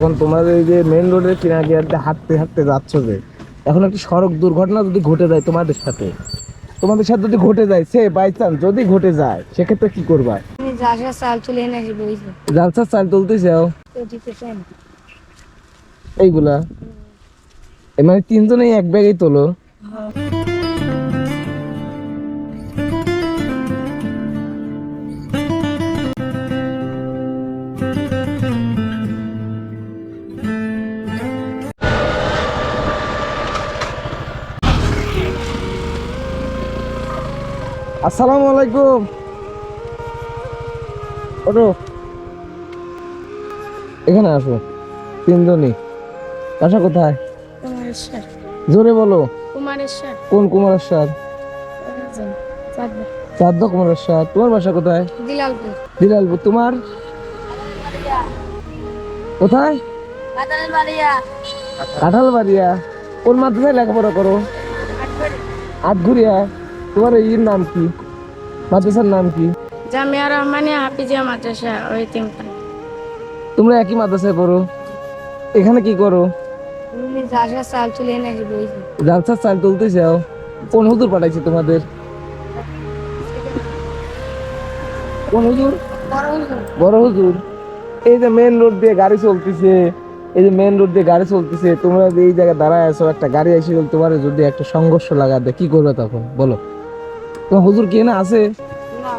এখন তোমাদের এই যে মেন রোডের কিনারে দিয়ে হাঁটতে হাঁটতে যাচ্ছ যে, এখন একটি সড়ক দুর্ঘটনা যদি ঘটে যায় তোমাদের সাথে যদি ঘটে যায়, সে বাই চান্স যদি ঘটে যায়, সেক্ষেত্রে কি করবা? আমি জাহাজের চাল তুলে এনে বইছি জালসার চাল তুলতে চাও তো দিতে চাই না। এইগুলা মানে তিনজনেই এক ব্যাগেই তোলো? আসসালামু আলাইকুম। ওটো এখানে আসো, তিনজনই। বাসা কোথায়? কুমারেশ্বর। জোরে বলো। কুমারেশ্বর। কোন কুমারেশ্বর? চাঁদা কুমারেশ্বর। তোমার বাসা কোথায়? দিলালপুর। দিলালপুর। তোমার কোথায়? কাঁঠালবাড়িয়া। কোন মাদ্রাসায় লেখাপড়া করো? আটঘরিয়া। তোমার এর নাম কি? মাদ্রাসার নাম কি? জামিয়া রহমানিয়া হাফিজিয়া মাদ্রাসা ওই তিনটা। তোমরা একই মাদ্রাসায় পড়ো? এখানে কি করো? আমি জাহাজের চাল তুলে এনে বইছি। জালসার চাল তুলতে চাও? কোন হুজুর পাঠাইছে তোমাদের? কোন হুজুর? বড় হুজুর। এই যে মেন রোড দিয়ে গাড়ি চলতেছে, তোমরা যে এই জায়গায় দাঁড়ায় আছো, একটা গাড়ি এসে তোমার যদি একটা সংঘর্ষ লাগা দেয়, কি করবে তখন বলো? তোমার হুজুর কে না আছে? না,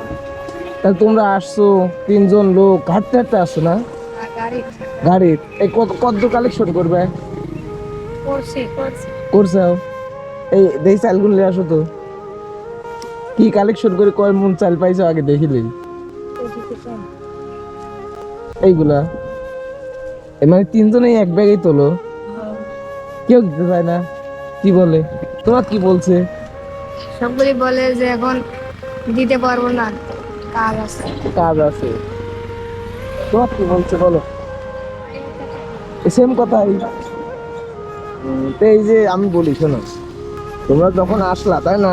তাহলে তোমরা আসছো তিনজন লোক, হাঁটতে হাঁটতে আসছো না গাড়ি গাড়ি? এই কত কালেকশন করবে? করছি। করছাও? এই দেখি চালগুলো নিয়ে আসো তো। কি কালেকশন করে কয় মন চাল পাইছো আগে দেখিলেই? এইগুলা মানে তিনজনেই এক ব্যাগেই তোলো? কেউ দিতে চায় না? কি বলে? তোমার কি বলছে? সবগুলি বলে যে এখন দিতে পারবো না, কাজ আছে। কাজ আছে। তোমার কি বলছে বলো? সেম কথাই। তো এই যে আমি বলি শোনো, তোমরা যখন আসলা, তাই না,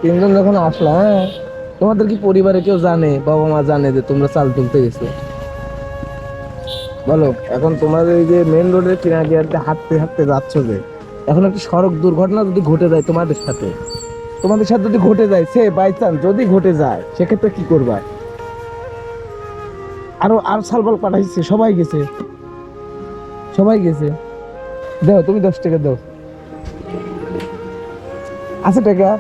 তিনজন যখন আসলা, হ্যাঁ, তোমাদের কি পরিবারে কেউ জানে, বাবা মা জানে যে তোমরা চাল তুলতে গেছো? বলো। এখন তোমাদের এই যে মেন রোডের কিনারে দিয়ে হাঁটতে হাঁটতে যাচ্ছ যে, এখন একটি সড়ক দুর্ঘটনা যদি ঘটে যায় তোমাদের সাথে যদি ঘটে যায়, সে বাই চান্স যদি ঘটে যায়, সেক্ষেত্রে কি করবা? আর সালবাল পাঠাইছে, সবাই গেছে। দাও, তুমি 10 টাকা দাও। আছে টাকা?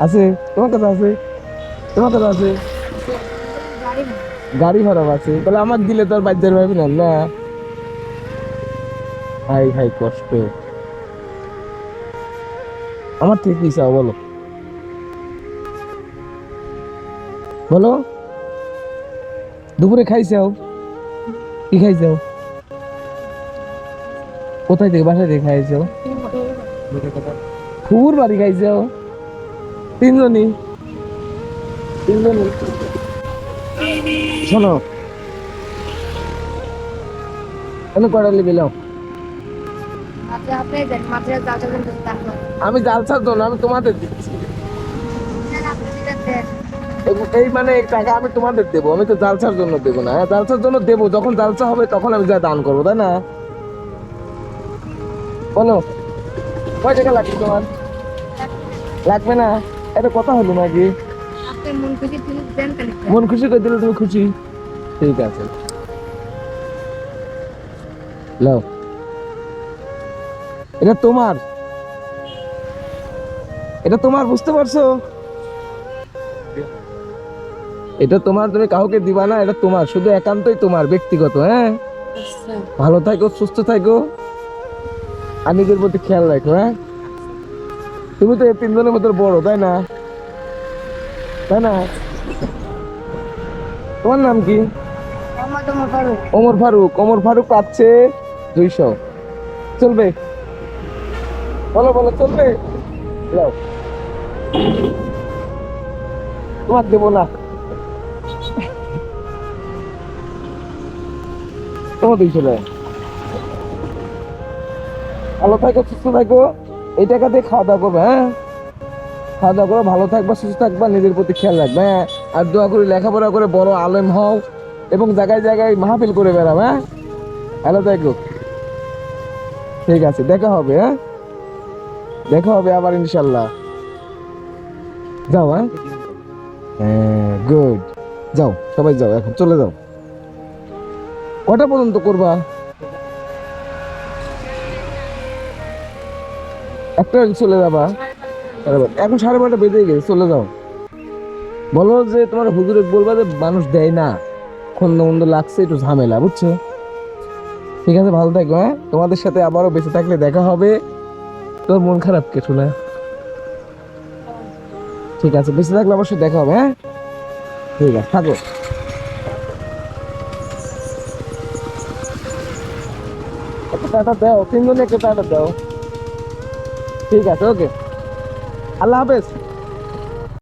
আছে? তোমার কাছে আছে? গাড়ি ভাড়া আছে? তাহলে আমার দিলে তো আর বাজার পাবি না। না, হাই হাই কষ্ট। আমার থেকে কি চাও বলো? বলো। দুপুরে খাইছাও? কি খাইছাও? কোথায় থেকে? বাসায় থেকে খাইছাও? ফুর বাড়ি খাইছাও? তিনজনই? শোনো, আমি কয়টা লিবি লাও? আমি জালসার জন্য আমি তোমাদের দিচ্ছি। এই মানে এই টাকা আমি তোমাদের দেবো, আমি তো জালসার জন্য দেবো না। হ্যাঁ, জালসার জন্য দেবো, যখন জালসা হবে তখন আমি যা দান করবো, তাই না? বলো, কয় টাকা লাগবে তোমার? লাগবে না? এটা কথা হলো নাকি? মন খুশি করে দিলে তুমি খুশি? ঠিক আছে, লাও। এটা তোমার বুঝতে পারছো? এটা তোমার, তুমি কাউকে দিবা না, এটা তোমার, শুধু একান্তই তোমার, ব্যক্তিগত। হ্যাঁ, ভালো থাকো, সুস্থ থাকো, আর নিজের প্রতি খেয়াল রাখো। হ্যাঁ, তুমি তো এই তিনজনের মধ্যে বড়, তাই না? তোমার নাম কি? ওমর ফারুক পাচ্ছে 200। চলবে? বলো চলবে? যাও, তোমার দেবো না, তোমার 200 টাকা। ভালো থাকো, সুস্থ থাকো, এই টাকা দিয়ে খাওয়া দাওয়া করবে। হ্যাঁ, খাওয়া দাওয়া করো, ভালো থাকবা, সুস্থ থাকবা, নিজের প্রতি খেয়াল রাখবে। হ্যাঁ, আর দোয়া করি লেখাপড়া করে বড় আলেম হও এবং জায়গায় জায়গায় মাহফিল করে বেড়াও। হ্যাঁ, ভালো থাকো। ঠিক আছে, দেখা হবে। হ্যাঁ, দেখা হবে আবার ইনশাল্লাহ। যাও। হ্যাঁ, হ্যাঁ, গুড। যাও, সবাই যাও, এখন চলে যাও। কটা পর্যন্ত করবা? একটা চলে যাবা? এখন 12:30 বেজে গেছে, চলে যাও। বলো যে তোমার হুজুরে বলবা যে মানুষ দেয় না, খন্দ মন্দ লাগছে, একটু ঝামেলা, বুঝছো? ঠিক আছে, ভালো থাকো। হ্যাঁ, তোমাদের সাথে আবারও বেঁচে থাকলে দেখা হবে। তোর মন খারাপ কে শোনা? ঠিক আছে, বেঁচে থাকলে অবশ্যই দেখা হবে। হ্যাঁ, ঠিক আছে, থাকো। একটা টাটা দাও, তিনজনে একটা টাটা দাও। ঠিক আছে, ওকে, আল্লাহ হাফেজ।